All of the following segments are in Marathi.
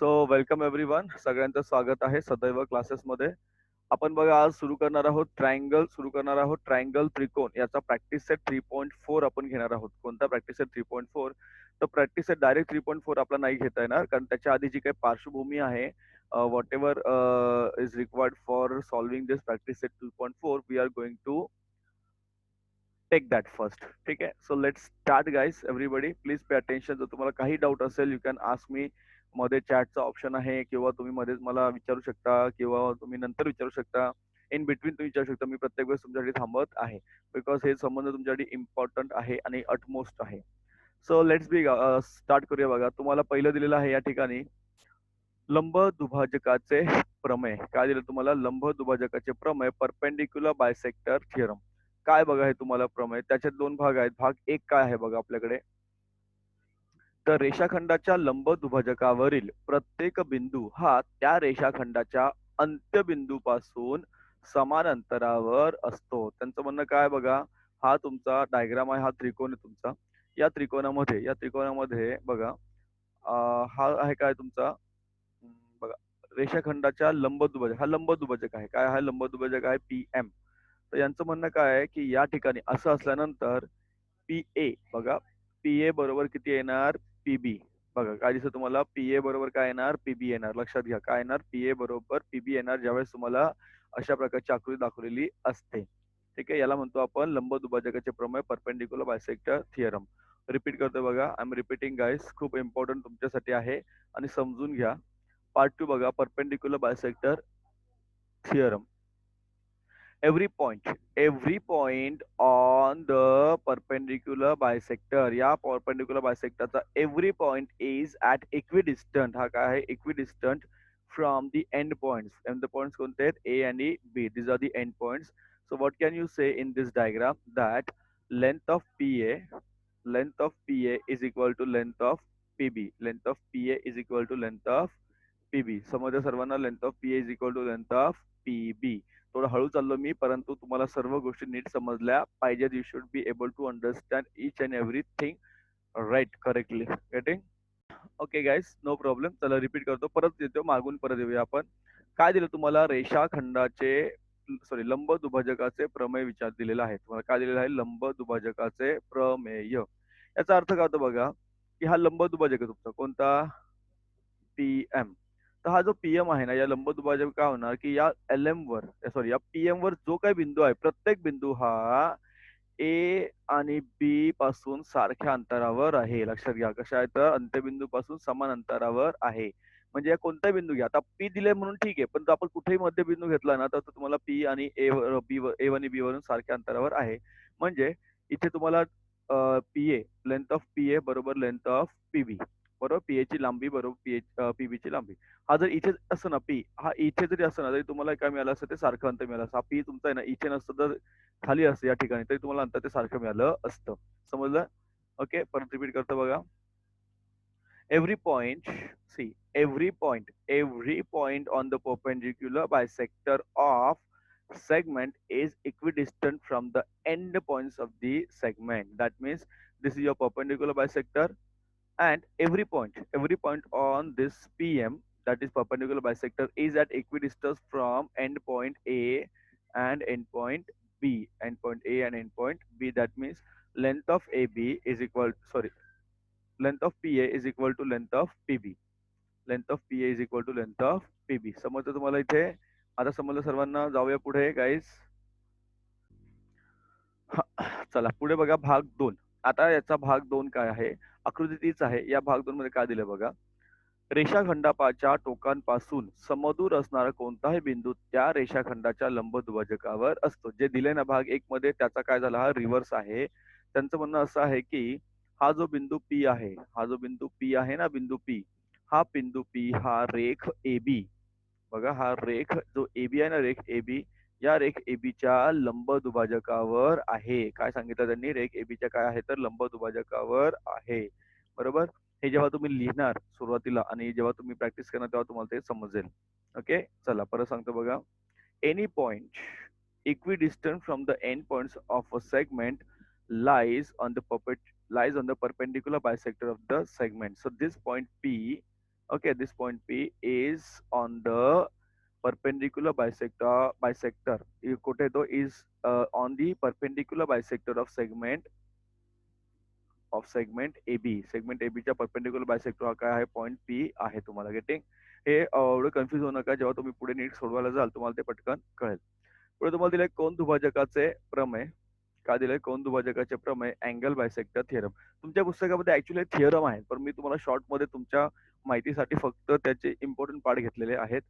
So welcome everyone. सगळ्यांचं स्वागत आहे सदैव क्लासेसमध्ये. आपण बघा आज सुरू करणार आहोत ट्रायंगल त्रिकोण याचा प्रॅक्टिस सेट 3.4 आपण घेणार आहोत. कोणता प्रॅक्टिस सेट 3.4? तर प्रॅक्टिस सेट डायरेक्ट 3.4 आपला नाही घेता येणार, कारण त्याच्या आधी जी काही पार्श्वभूमी आहे, whatever is required for solving this practice set 2.4 we are going to take that first. ठीक आहे. So let's start guys. Everybody please pay attention. जर तुम्हाला काही डाऊट असेल यू कॅन आस्क मी. मध्ये चॅटचा ऑप्शन आहे, किंवा तुम्ही मध्येच मला विचारू शकता, किंवा तुम्ही नंतर विचारू शकता. इन बिटवीन तुम्ही विचारू शकता. मी प्रत्येक वेळेस तुमच्यासाठी थांबत आहे, बिकॉज हे संबंध तुमच्यासाठी इम्पॉर्टंट आहे आणि अटमोस्ट आहे. सो लेट्स बी स्टार्ट करूया. बघा, तुम्हाला पहिलं दिलेलं आहे या ठिकाणी लंब दुभाजकाचे प्रमेय. काय दिलं तुम्हाला? लंब दुभाजकाचे प्रमेय, परपेंडिक्युलर बायसेक्टर थिअरम. काय बघा हे तुम्हाला प्रमेय, त्याचे दोन भाग आहेत. भाग एक काय आहे बघा आपल्याकडे, तर रेषाखंडाच्या लंब दुभाजकावरील प्रत्येक बिंदू हा त्या रेषाखंडाच्या अंत्यबिंदूपासून समान अंतरावर असतो. त्यांचं म्हणणं काय बघा, हा तुमचा डायग्राम आहे, हा त्रिकोण आहे तुमचा. या त्रिकोणामध्ये बघा, हा आहे काय तुमचा, बघा, रेषाखंडाच्या लंब दुभाजक, हा लंब दुभाजक आहे. काय हा लंब दुभाजक आहे? P M. तर यांचं म्हणणं काय आहे की या ठिकाणी असं असल्यानंतर पी ए बघा, पी ए बरोबर किती येणार? पीबी. बघा काय दिसतं तुम्हाला? पी ए बरोबर काय येणार? पीबी येणार. लक्षात घ्या, काय येणार? पी ए बरोबर पीबी येणार ज्यावेळेस तुम्हाला अशा प्रकारची आकृती दाखवलेली असते. ठीक आहे. याला म्हणतो आपण लंब दुभाजकाचे प्रमेय, परपेंडिक्युलर बायसेक्टर थिअरम. रिपीट करतो बघा, आय एम रिपीटिंग गाईस, खूप इम्पॉर्टंट तुमच्यासाठी आहे आणि समजून घ्या. पार्ट 2 बघा, perpendicular bisector theorem. every point on the perpendicular bisector, या perpendicular bisector चा every point is at equidistant. हा काय आहे? equidistant from the end points. And the points कोणते आहेत? A आणि B. These are the end points. So what can you say in this diagram? That length of PA is equal to length of PB. Length of PA is equal to length of PB. समजलं सर्वांना? Length of PA is equal to length of PB. थोडं हळू चाललो मी, परंतु तुम्हाला सर्व गोष्टी नीट समजल्या पाहिजेत. You should be able to understand each and everything right correctly. Getting? Okay guys, no problem. चला रिपीट करतो, परत येतो मागून, परत येऊया आपण. काय दिलं तुम्हाला? रेषाखंडाचे, सॉरी, लंब दुभाजकाचे प्रमेय विचार दिलेला आहे तुम्हाला. काय दिलेलं आहे? लंब दुभाजकाचे प्रमेय. याचा अर्थ काय होतो बघा, की हा लंब दुभाजक आहे तुमचा, कोणता? पीएम. तर हा जो पीएम आहे ना, या लंब दुभाजक काय होणार की या एल एम वर, सॉरी, या पीएम वर जो काही बिंदू आहे, प्रत्येक बिंदू हा ए आणि बी पासून सारख्या अंतरावर आहे. लक्षात घ्या, कशा आहे? तर अंत्यबिंदू पासून समान अंतरावर आहे. म्हणजे या कोणताही बिंदू घ्या, आता पी दिले म्हणून ठीक आहे, पण आपण कुठेही मध्यबिंदू घेतला ना, तर तुम्हाला पी आणि ए बी, ए आणि बी वरून सारख्या अंतरावर आहे. म्हणजे इथे तुम्हाला P A, length of P A बरोबर लेंथ ऑफ पीबी, बरोबर, पीए ची लांबी बरोबर पीबी ची लांबी. हा जर इथे असं ना, पी हा इथे जरी असं ना, तरी तुम्हाला काय मिळालं असतं? ते सारखं अंतर मिळालं असतं. हा पी तुमचा आहे ना, इथे नसतं तर खाली असतं या ठिकाणी, तरी तुम्हाला अंतर ते सारखं मिळालं असतं. समजलं? ओके, परत रिपीट करतो बघा. every point see every point on the perpendicular bisector of segment is equidistant from the end points of the segment. That means this is your perpendicular bisector, and every point on this PM, that is perpendicular bisector, is at equidistance from endpoint A and endpoint B. Endpoint A and endpoint B. That means length of AB is equal, sorry, length of PA is equal to length of PB. Length of PA is equal to length of PB. समजतं तुम्हाला इथे? आता समजलं सर्वांना? जाऊया पुढे गाईस. चला पुढे बघा, भाग 2. आता याचा भाग 2 काय आहे? आकृती तीच आहे. या भाग 2 मध्ये काय दिलं बघा, रेषाखंडाच्या टोकांपासून समदूर असणारा कोणताही बिंदू त्या रेषाखंडाच्या लंब दुभाजकावर असतो. जे दिले ना भाग 1 मध्ये, त्याचा काय झाला? हा रिव्हर्स आहे. त्यांचं म्हणणं असं आहे की हा जो बिंदू पी आहे, हा जो बिंदू पी आहे ना, बिंदू पी, हा बिंदू पी हा रेख एबी, बघा, हा रेख जो एबी आहे ना, रेख एबी, या रेख एबीच्या लंब दुभाजकावर आहे. काय सांगितलं त्यांनी? रेख एबीच्या काय आहे? तर लंब दुभाजकावर आहे. बरोबर. हे जेव्हा तुम्ही लिहिणार सुरुवातीला आणि जेव्हा तुम्ही प्रॅक्टिस करणार तेव्हा तुम्हाला ते समजेल. ओके, चला परत सांगतो बघा. Any point equidistant from the end points of a segment lies on the perpendicular bisector of the segment. So this point P, Okay, this point P is on the perpendicular bisector. कुठे तो is on the perpendicular bisector of segment AB. Segment AB च्या परपेंडिक्युलर बायसेक्टर हा काय आहे पॉईंट P आहे. तुम्हाला गेटिंग हे एवढं कन्फ्युज होऊ नका. जेव्हा तुम्ही पुढे नीट सोडवायला जाल तुम्हाला ते पटकन कळेल. पुढे तुम्हाला दिलंय कोन दुभाजकाचे प्रमेय. काय दिलंय कोन दुभाजकाचे प्रमेय अँगल बायसेक्टर थिअरम. तुमच्या पुस्तकामध्ये ऍक्च्युली थिअरम आहे पण मी तुम्हाला शॉर्ट मध्ये तुमच्या माहितीसाठी फक्त त्याचे इम्पॉर्टंट पार्ट घेतलेले आहेत.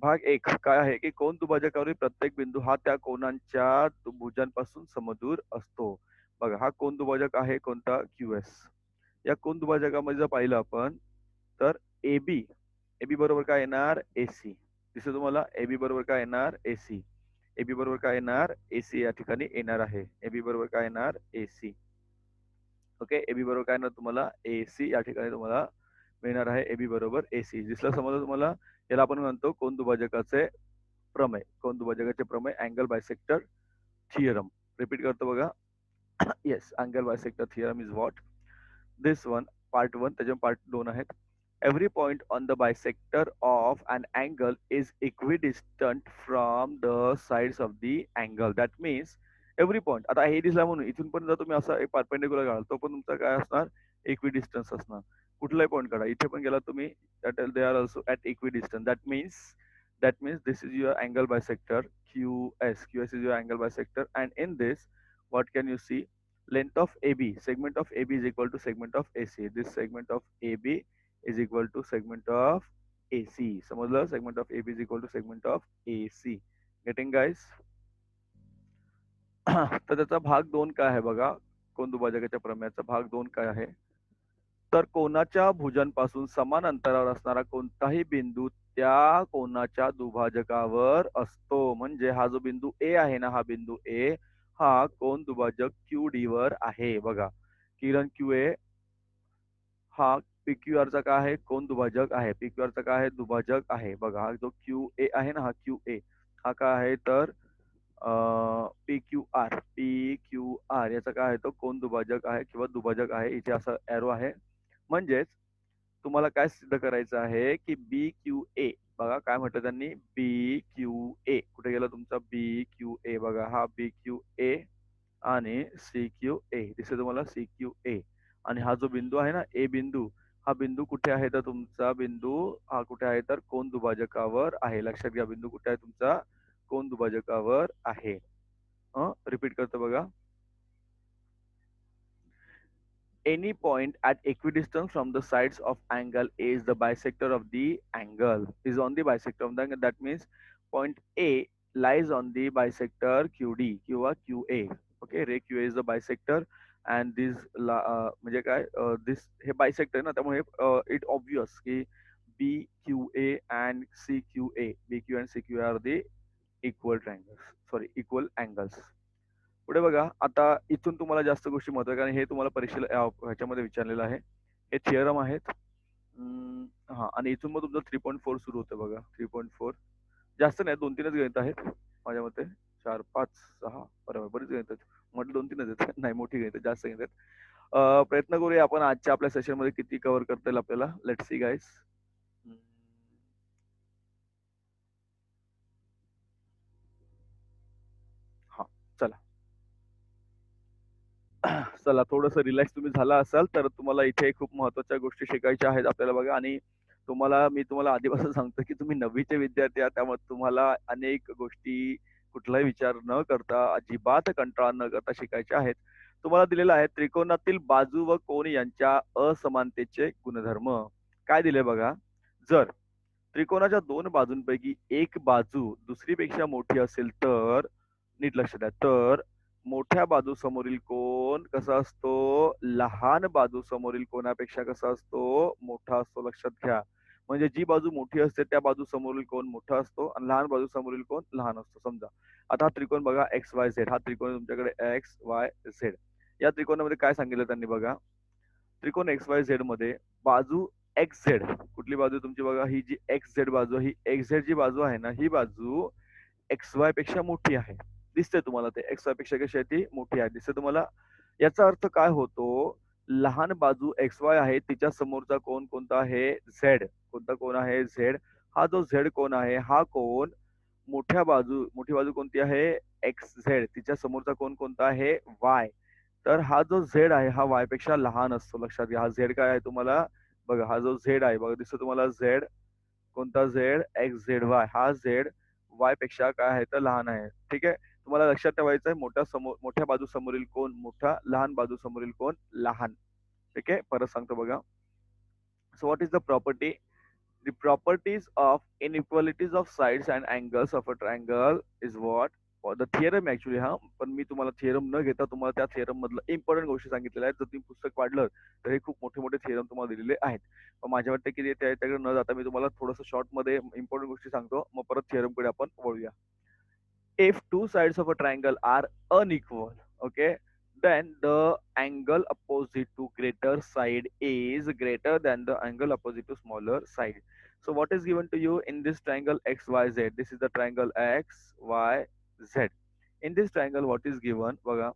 भाग एक काय आहे की कोन दुभाजकावरील प्रत्येक बिंदू हा त्या कोनांच्या भुजांपासून समदूर असतो. बघा हा कोन दुभाजक आहे कोणता QS. या कोन दुभाजकामध्ये जर पाहिलं आपण तर AB AB बरोबर काय येणार AC. दिसतं तुम्हाला AB बरोबर काय येणार AC. AB बरोबर काय येणार AC या ठिकाणी येणार आहे. AB बरोबर काय येणार AC. ओके AB बरोबर काय येणार तुम्हाला AC या ठिकाणी तुम्हाला मिळणार आहे. AB बरोबर AC दिसलं समजलं तुम्हाला. याला आपण म्हणतो कोन दुभाजकाचे प्रमेय. कोन दुभाजकाचे प्रमेय अँगल बायसेक्टर थिअरम. रिपीट करतो बघा. Yes angle bisector theorem is what this one part 1 त्याच्या पार्ट 2 आहेत. Every point on the bisector of an angle is equidistant from the sides of the angle. That means every point. आता हे दिसला म्हणून इथून पण जर तुम्ही असा एक परपेंडिक्युलर काढाल तो पण तुमचा काय असणार इक्विडिस्टन्स असणार. कुठलाही पॉईंट काढा इथे पण गेला तुम्ही they are also at equidistance. that means this is your angle bisector QS is your angle bisector and in this what can you see length of AB segment of AB is equal to segment of AC. This segment of AB is equal to segment of AC. समजलं segment of AB is equal to segment of AC. Getting guys? तर त्याचा भाग 2 काय आहे बघा. कोन दुभाजकाच्या प्रमेयाचा भाग 2 काय आहे तर कोनाच्या भुजांपासून समान अंतरावर असणारा कोणताही बिंदू त्या कोनाच्या दुभाजकावर असतो. म्हणजे हा जो बिंदू A आहे ना हा बिंदू A हा कोन दुभाजक QD वर आहे. बघा किरण QA हा PQR चा काय आहे कोन दुभाजक आहे. PQR चा काय आहे दुभाजक आहे. बघा हा जो QA आहे ना हा QA हा काय आहे तर PQR याचा काय आहे तो कोन दुभाजक आहे किंवा दुभाजक आहे. इथे असं एरो आहे. म्हणजेच तुम्हाला काय सिद्ध करायचं आहे की BQA बघा काय म्हटलं त्यांनी BQA कुठे गेला तुमचा BQA बघा हा BQA आणि CQA दिसते तुम्हाला CQA आणि हा जो बिंदू आहे ना A बिंदू हा बिंदू कुठे आहे तर तुमचा बिंदू हा कुठे आहे तर कोन दुभाजकावर आहे. लक्षात घ्या बिंदू कुठे आहे तुमचा कोन दुभाजकावर आहे. रिपीट करतो बघा. Any point at equidistance from the sides of angle is the bisector of the angle is on the bisector of the angle. That means point A lies on the bisector QD किंवा QA. Okay, ray QA is the bisector and this म्हणजे काय this हे bisector आहे ना त्यामुळे it obvious की BQA and CQA are the equal triangles. Sorry, equal angles. पुढे बघा आता इथून तुम्हाला जास्त गोष्टी महत्वाच्या कारण हे तुम्हाला परीक्षेला ह्याच्यामध्ये विचारलेलं आहे. हे थिअरम आहेत. हा आणि इथून मग तुमचं 3.4 सुरू होतं बघा. 3.4 जास्त नाही 2-3च गणित आहेत माझ्या मते. 4, 5, 6 बरोबर बरीच गणित आहेत. म्हटलं 2-3च आहेत नाही मोठी गणित जास्त गणित आहेत. प्रयत्न करूया आपण आजच्या आपल्या सेशन मध्ये किती कव्हर करता येईल आपल्याला. लेट्स सी गाईस. हा चला चला थोडंसं रिलॅक्स तुम्ही झाला असाल तर तुम्हाला इथे खूप महत्वाच्या गोष्टी शिकायच्या आहेत आपल्याला बघा. आणि मी तुम्हाला आधीपासून सांगतो की तुम्ही 9वीचे विद्यार्थी आहात त्यामुळे तुम्हाला अनेक गोष्टी कुठलाही विचार न करता अजिबात कंटाळा न करता शिकायच्या आहेत. तुम्हाला दिलेला आहे त्रिकोणातील बाजू व कोन यांच्या असमानतेचे गुणधर्म. काय दिले बघा. जर त्रिकोणाच्या 2 बाजूंपैकी एक बाजू दुसरीपेक्षा मोठी असेल तर नीट लक्ष द्या तर मोठ्या बाजू समोरील कोन कसा असतो लहान बाजू समोरील कोनापेक्षा कसा असतो मोठा असतो. लक्षात घ्या. म्हणजे जी बाजू मोठी असते त्या बाजू समोरील कोन मोठा असतो आणि लहान बाजू समोरील कोन लहान असतो. समजा आता हा त्रिकोण बघा XYZ हा त्रिकोण तुमच्याकडे XYZ. या त्रिकोणामध्ये काय सांगितलं त्यांनी बघा. त्रिकोण XYZ मध्ये बाजू XZ कुठली बाजू तुमची बघा ही जी XZ बाजू ही XZ जी बाजू आहे ना ही बाजू XY पेक्षा मोठी आहे. दिसते तुम्हाला ते XY पेक्षा कशी आहे ती मोठी आहे दिसते तुम्हाला. याचा अर्थ काय होतो लहान बाजू एक्स वाय आहे तिच्या समोरचा कोण कोणता आहे झेड. कोणता कोण आहे झेड. हा जो झेड कोण आहे हा कोण मोठी बाजू कोणती आहे एक्स झेड तिच्या समोरचा कोण कोणता आहे वाय. तर हा जो झेड आहे हा वाय पेक्षा लहान असतो. लक्षात घ्या हा झेड काय आहे तुम्हाला बघा हा जो झेड आहे बघा दिसतो तुम्हाला झेड कोणता झेड एक्स झेड वाय हा झेड वाय पेक्षा काय आहे तर लहान आहे. ठीक आहे तुम्हाला लक्षात ठेवायचं आहे मोठ्या बाजू समोरील कोण मोठा लहान बाजू समोरील कोण लहान. ठीक आहे परत सांगतो बघा. So what is the property. The properties of inequalities of sides and angles of a triangle is what? Or the theorem actually हा पण मी तुम्हाला थिअरम न घेता तुम्हाला त्या थिअरम मधलं इम्पॉर्टंट गोष्टी सांगितलेल्या आहेत. जर तुम्ही पुस्तक वाढलं तर हे खूप मोठे मोठे थिअरम तुम्हाला दिलेले आहेत. पण माझ्या वाटतं की त्याकडे न जाता मी तुम्हाला थोडंसं शॉर्ट मध्ये इम्पॉर्टंट गोष्टी सांगतो मग परत थिअरम कडे आपण वळूया. If two sides of a triangle are unequal, okay, then the angle opposite to greater side is greater than the angle opposite to smaller side. So what is given to you in this triangle XYZ? This is the triangle XYZ. In this triangle, what is given? बघा,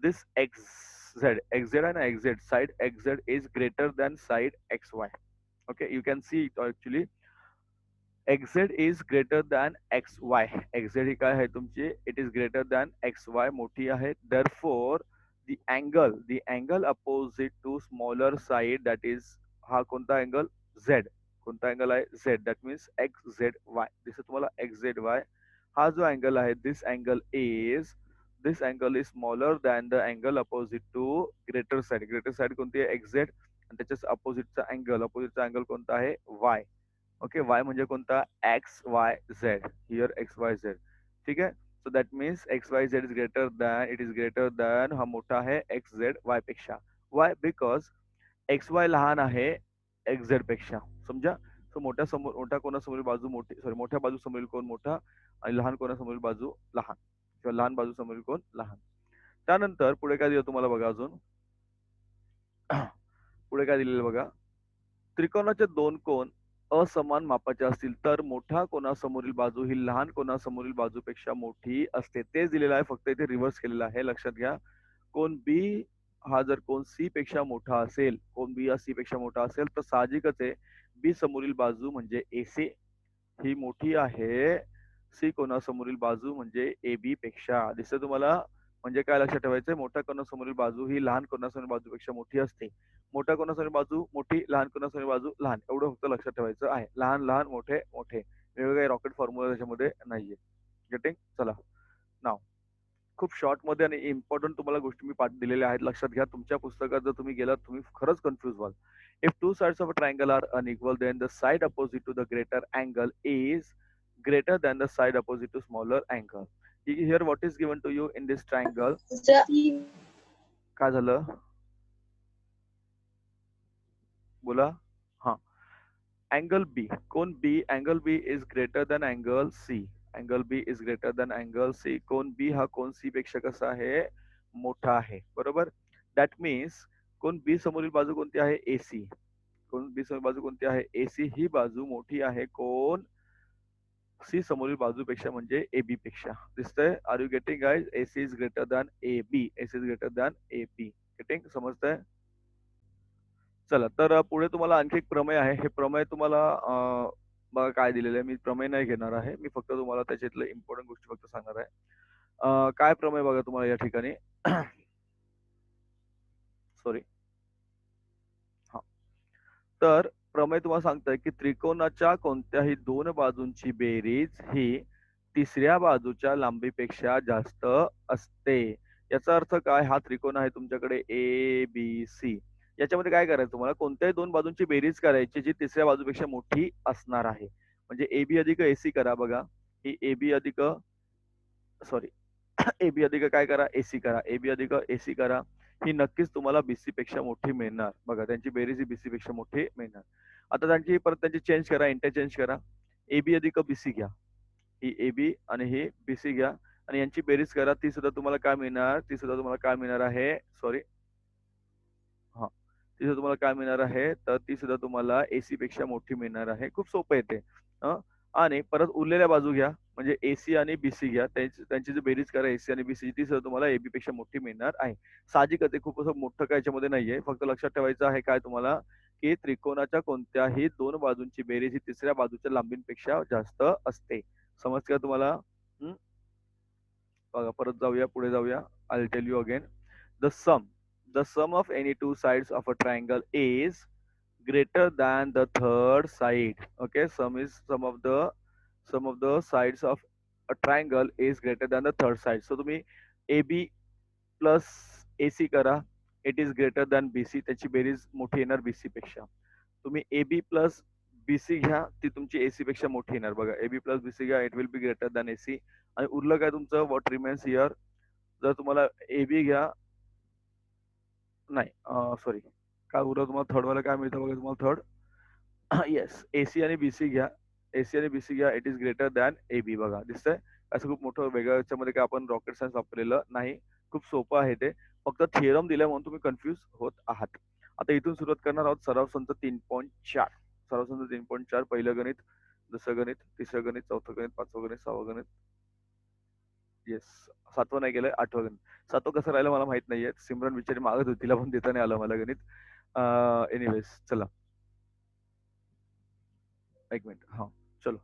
this XZ and XZ side XZ is greater than side XY. Okay, you can see it actually xz is greater than xy. xz ही काय आहे तुमची it is greater than xy मोठी आहे. therefore the angle opposite to smaller side that is हा कोणता अँगल z. कोणता अँगल आहे z दॅट मीन्स xzy दिसत तुम्हाला xzy हा जो अँगल आहे this angle is smaller than the angle opposite to greater side कोणती आहे xz आणि त्याच्या अपोजिटचा अँगल कोणता आहे y. ओके वाय म्हणजे कोणता x Y Z here x Y Z. ठीक आहे so that means x Y Z is greater than हा मोठा आहे एक्स झेड वाय पेक्षा. वाय बिकॉज एक्स वाय लहान आहे एक्स झेड पेक्षा. समजा सो मोठ्या कोणासमोरील बाजू मोठी मोठ्या बाजू समोरील कोण मोठा आणि लहान कोणासमोरील बाजू लहान किंवा लहान बाजू समोरील कोण लहान. त्यानंतर पुढे काय दिलं तुम्हाला बघा अजून पुढे काय दिलेलं बघा. त्रिकोणाचे दोन कोण असमान मापाचे असतील तर मोठ्या कोणासमोरील बाजू ही लहान कोणासमोरील बाजूपेक्षा मोठी असते. तेच दिलेलं आहे फक्त इथे रिव्हर्स केलेलं आहे. लक्षात घ्या कोण बी हा जर कोण सी पेक्षा मोठा असेल कोण बी हा सी पेक्षा मोठा असेल तर साहजिकच आहे बी समोरील बाजू म्हणजे एसी ही मोठी आहे सी कोणासमोरील बाजू म्हणजे ए बी पेक्षा. दिसतं तुम्हाला म्हणजे काय लक्षात ठेवायचंय मोठ्या कोणासमोरील बाजू ही लहान कोणासमोरील बाजूपेक्षा मोठी असते. मोठ्या कोणासमोरील बाजू मोठी लहान कोणासमोरील बाजू लहान एवढं फक्त लक्षात ठेवायचं आहे. लहान लहान मोठे मोठे वेगवेगळे रॉकेट फॉर्म्युला त्याच्यामध्ये नाहीये. गेटिंग चला नाव खूप शॉर्ट मध्ये आणि इम्पॉर्टंट तुम्हाला गोष्टी मी पाठ दिलेल्या आहेत. लक्षात घ्या तुमच्या पुस्तकात जर तुम्ही गेलात तुम्ही खरंच कन्फ्युज व्हाल. If two sides of a triangle are unequal then the side opposite to the greater angle is greater than the side opposite to smaller angle. Here what is given to you in this triangle. काय झालं बोला. हा अँगल बी कोण B angle B is greater than angle C. Angle B is greater than angle C. कोण बी हा कोण सी पेक्षा कसा आहे मोठा आहे बरोबर. दॅट मीन्स कोण बी समोरील बाजू कोणती आहे एसी. कोण बी समोरील बाजू कोणती आहे एसी ही बाजू मोठी आहे कोण सी समोरील बाजूपेक्षा म्हणजे ए बी पेक्षा. दिसतंय are you getting guys AC is greater than A B. AC is greater than A B. Getting समजतंय. चला तर पुढे तुम्हाला आणखी एक प्रमेय आहे. हे प्रमेय तुम्हाला बघा काय दिलेलं आहे. मी प्रमेय नाही घेणार आहे. मी फक्त तुम्हाला त्याच्यातले इम्पॉर्टंट गोष्टी फक्त सांगणार आहे. काय प्रमेय बघा तुम्हाला या ठिकाणी सॉरी हा तर प्रमेय तुम्हाला सांगताय की त्रिकोणाच्या कोणत्याही दोन बाजूंची बेरीज ही तिसऱ्या बाजूच्या लांबीपेक्षा जास्त असते. याचा अर्थ काय हा त्रिकोण आहे तुमच्याकडे ए बी सी. याच्यामध्ये काय करायचं तुम्हाला कोणत्याही दोन बाजूंची बेरीज करायची जी तिसऱ्या बाजूपेक्षा मोठी असणार आहे. म्हणजे ए बी अधिक एसी करा बघा ही ए बी अधिक सॉरी ए बी अधिक काय करा एसी करा. ए बी अधिक एसी करा ही नक्कीच तुम्हाला बीसी पेक्षा मोठी मिळणार. बघा त्यांची बेरीज ही बीसी पेक्षा मोठी मिळणार. आता त्यांची चेंज करा इंटरचेंज करा. ए बी अधिक बीसी घ्या ही ए बी आणि ही बीसी घ्या आणि यांची बेरीज करा. ती सुद्धा तुम्हाला काय मिळणार आहे सॉरी हा ती सुद्धा तुम्हाला काय मिळणार आहे तर ती सुद्धा तुम्हाला एसी पेक्षा मोठी मिळणार आहे. खूप सोपं येते आणि परत उरलेल्या बाजू घ्या म्हणजे एसी आणि बीसी घ्या त्यांची जी बेरीज करा एसी आणि बीसी ती सुद्धा तुम्हाला एबी पेक्षा मोठी मिळणार आहे. साहजिकच आहे खूप असं मोठं काय याच्यामध्ये नाहीये. फक्त लक्षात ठेवायचं आहे काय तुम्हाला की त्रिकोणाच्या कोणत्याही दोन बाजूंची बेरीज ही तिसऱ्या बाजूच्या लांबीपेक्षा जास्त असते. समजतं का तुम्हाला? हं? बघा परत जाऊया पुढे जाऊया. I will tell you again. The sum the sum of any two sides of a triangle is greater than the third side. Okay, sum of the sides of a triangle is greater than the third side. So तुम्ही AB plus AC करा. It is greater than BC. त्याची बेरीज मोठी येणार BC पेक्षा. तुम्ही AB plus BC घ्या ती तुमची AC पेक्षा मोठी येणार बघा. AB plus BC घ्या it will be greater than AC. आणि उरलं काय तुमचं व्हॉट रिमेन्स हिअर. जर तुम्हाला AB घ्या नाही सॉरी काय उरलं तुम्हाला थर्ड वाला काय मिळतं बघा तुम्हाला थर्ड येस एसी आणि बीसी घ्या. एसी आणि बीसी घ्या it is greater than A B बघा दिसतंय. असं खूप मोठं वेगळं याच्यामध्ये काय आपण रॉकेट सायन्स वापरलेलं नाही. खूप सोपं आहे ते. फक्त थिअरम दिल्या म्हणून तुम्ही कन्फ्युज होत आहात. आता इथून सुरुवात करणार आहोत सराव संच 3.4. सराव संच 3.4 पहिलं गणित, दुसरं गणित, तिसरं गणित, चौथं गणित, पाचवं गणित, सहावं गणित. येस. सातवं नाही केलंय, आठवं गणित. सातवं कसं राहिलं मला माहित नाहीये. सिमरन बिचारी मागत होती, तिला पण देता नाही आलं मला गणित. एनिवेज चला एक मिनिट. हां, चलो.